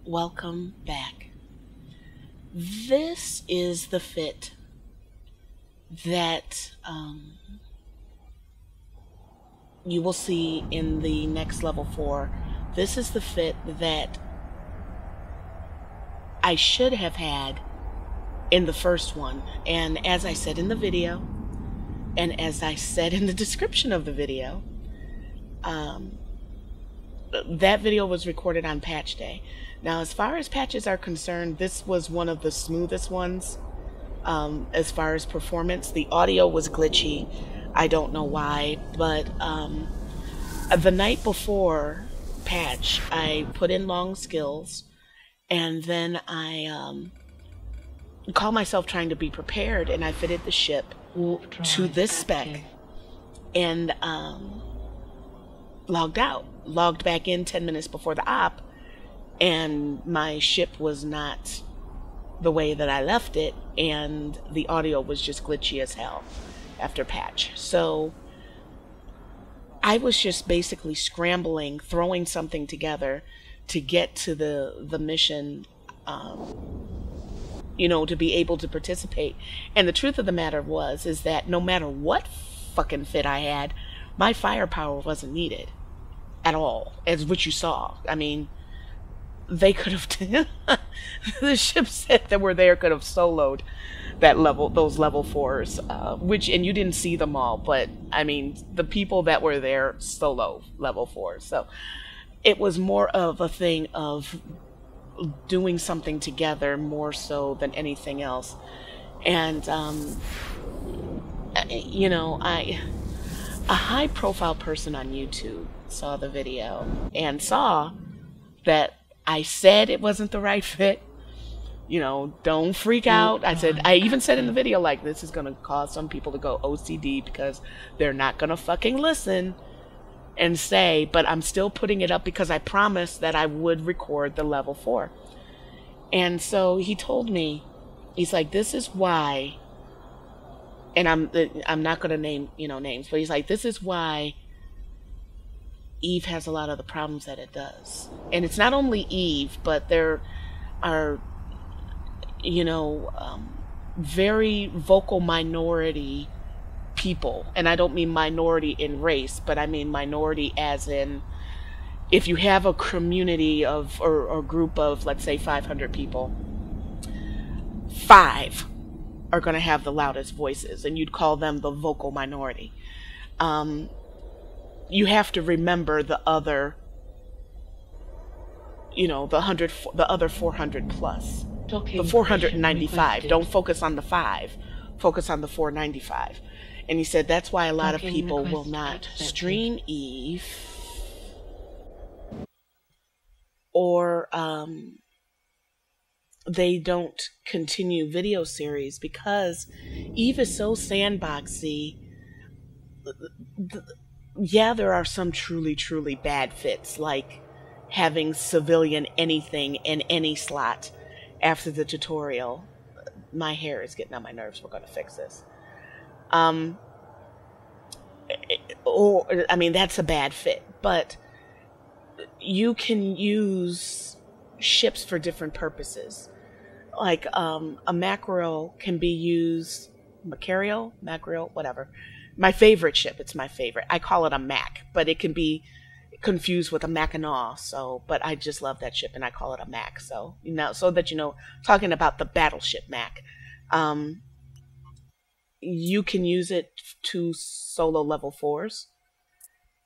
welcome back. This is the fit that you will see in the next level 4. This is the fit that I should have had in the first one. And as I said in the video, and as I said in the description of the video, that video was recorded on patch day. Now, as far as patches are concerned, this was one of the smoothest ones as far as performance. The audio was glitchy. I don't know why, but the night before patch, I put in long skills, and then I call myself trying to be prepared, and I fitted the ship to this spec and logged out. Logged back in 10 minutes before the op, and my ship was not the way that I left it, and the audio was just glitchy as hell after patch. So I was just basically scrambling, throwing something together to get to the mission, you know, to be able to participate. And the truth of the matter is that no matter what fucking fit I had, my firepower wasn't needed at all, as what you saw. I mean, they could have the ships that were there could have soloed that level, those level 4s, which, and you didn't see them all, but I mean, the people that were there solo level 4s. So it was more of a thing of doing something together more so than anything else. And you know, a high profile person on YouTube saw the video and saw that I said it wasn't the right fit. You know, don't freak out. I even said in the video, like, this is going to cause some people to go OCD because they're not going to fucking listen and say, but I'm still putting it up because I promised that I would record the level 4. And so he told me, he's like, this is why, and I'm not going to name, you know, names, but he's like, this is why Eve has a lot of the problems that it does. And it's not only Eve, but there are, you know, very vocal minority people. And I don't mean minority in race, but I mean minority as in, if you have a community of, or group of, let's say 500 people, 5 are going to have the loudest voices, and you'd call them the vocal minority. You have to remember the other, you know, the other 400 plus, the 495. Don't focus on the 5, focus on the 495. And he said that's why a lot of people will not stream Eve, or they don't continue video series, because Eve is so sandboxy. Yeah, there are some truly, truly bad fits, like having civilian anything in any slot after the tutorial. My hair is getting on my nerves. We're going to fix this. Or, I mean, that's a bad fit, but you can use ships for different purposes. Like, a mackerel can be used, mackerel, whatever. My favorite ship, it's my favorite. I call it a Mac, but it can be confused with a Mackinac. So, but I just love that ship, and I call it a Mac. So, you know, so that you know, talking about the battleship Mac, you can use it to solo level 4s,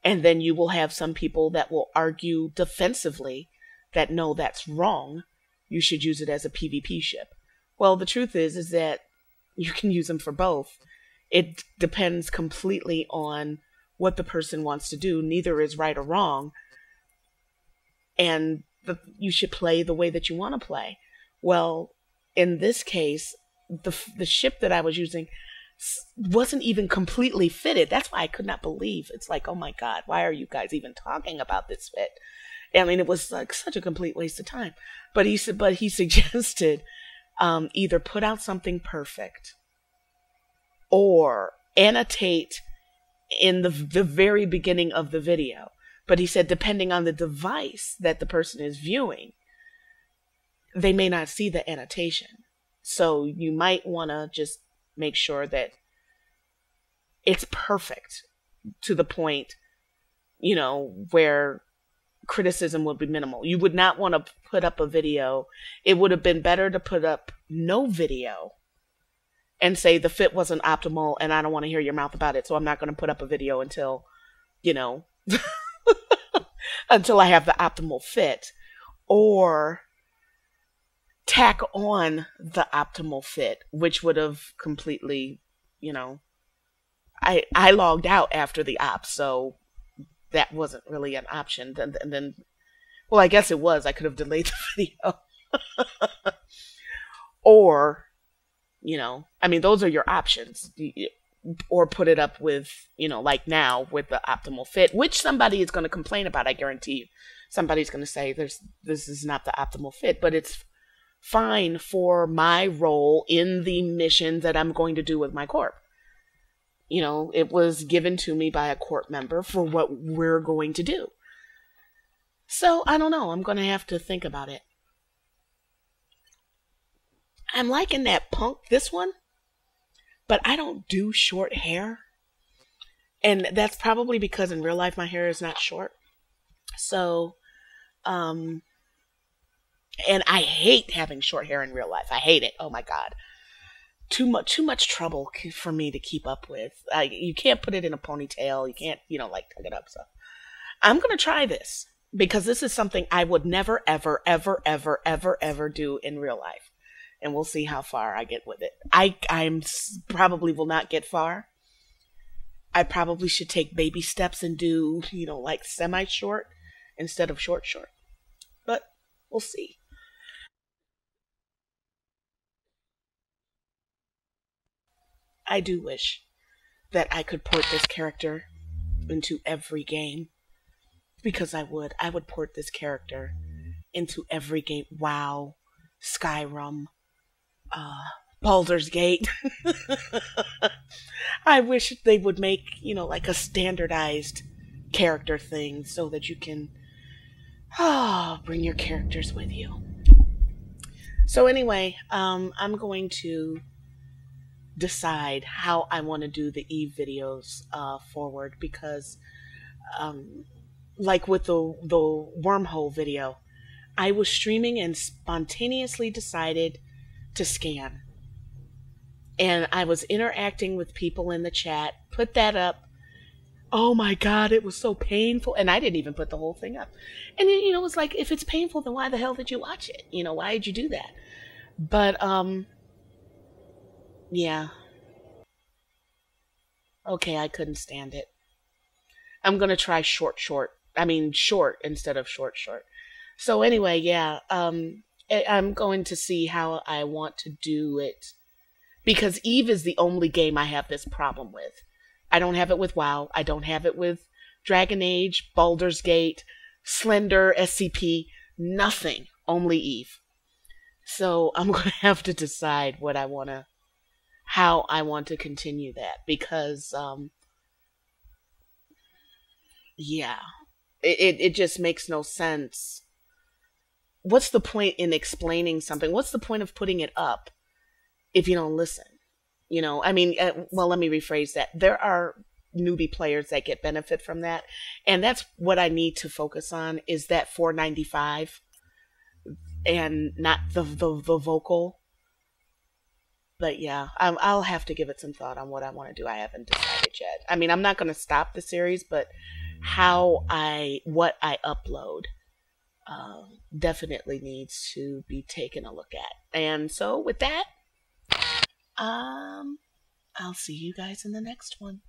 and then you will have some people that will argue defensively that no, that's wrong. You should use it as a PvP ship. Well, the truth is that you can use them for both. It depends completely on what the person wants to do. Neither is right or wrong. And you should play the way that you want to play. Well, in this case, the ship that I was using wasn't even completely fitted. That's why I could not believe. It's like, oh my God, why are you guys even talking about this fit? I mean, it was like such a complete waste of time. But he suggested either put out something perfect, or annotate in the very beginning of the video. But he said, depending on the device that the person is viewing, they may not see the annotation. So you might want to just make sure that it's perfect to the point, where criticism would be minimal. You would not want to put up a video. It would have been better to put up no video and say the fit wasn't optimal and I don't want to hear your mouth about it. So I'm not going to put up a video until, until I have the optimal fit, or tack on the optimal fit, which would have completely, I logged out after the op, so that wasn't really an option. And then, well, I guess it was. I could have delayed the video. Or, those are your options. Or put it up with, like now with the optimal fit, which somebody is going to complain about, I guarantee you. Somebody's going to say this is not the optimal fit, but it's fine for my role in the mission that I'm going to do with my corp. It was given to me by a corp member for what we're going to do. So, I don't know. I'm going to have to think about it. I'm liking that punk, this one, but I don't do short hair. And that's probably because in real life my hair is not short. So, and I hate having short hair in real life. I hate it. Oh my God. Too much trouble for me to keep up with. You can't put it in a ponytail. You can't, tuck it up. So I'm going to try this because this is something I would never, ever, ever, ever, ever, ever do in real life. And we'll see how far I get with it. I'm probably will not get far. I probably should take baby steps and do, like semi-short instead of short. But we'll see. I do wish that I could port this character into every game, because I would port this character into every game. WoW, Skyrim, Baldur's Gate. I wish they would make, like a standardized character thing so that you can bring your characters with you. So anyway, I'm going to decide how I want to do the Eve videos forward, because like with the wormhole video, I was streaming and spontaneously decided to scan, and I was interacting with people in the chat, put that up. Oh my God, it was so painful. And I didn't even put the whole thing up. And it's like, if it's painful, then why the hell did you watch it? Why did you do that? But yeah. Okay, I couldn't stand it. I'm going to try short instead of short. So anyway, yeah, I'm going to see how I want to do it, because Eve is the only game I have this problem with. I don't have it with WoW. I don't have it with Dragon Age, Baldur's Gate, Slender, SCP, nothing. Only Eve. So I'm going to have to decide how I want to continue that, because yeah, it just makes no sense. What's the point in explaining something? What's the point of putting it up if you don't listen? Well, let me rephrase that. There are newbie players that get benefit from that, and that's what I need to focus on, is that $4.95 and not the vocal. But yeah, I'll have to give it some thought on what I want to do. I haven't decided yet. I'm not going to stop the series, but what I upload definitely needs to be taken a look at. And so with that, I'll see you guys in the next one.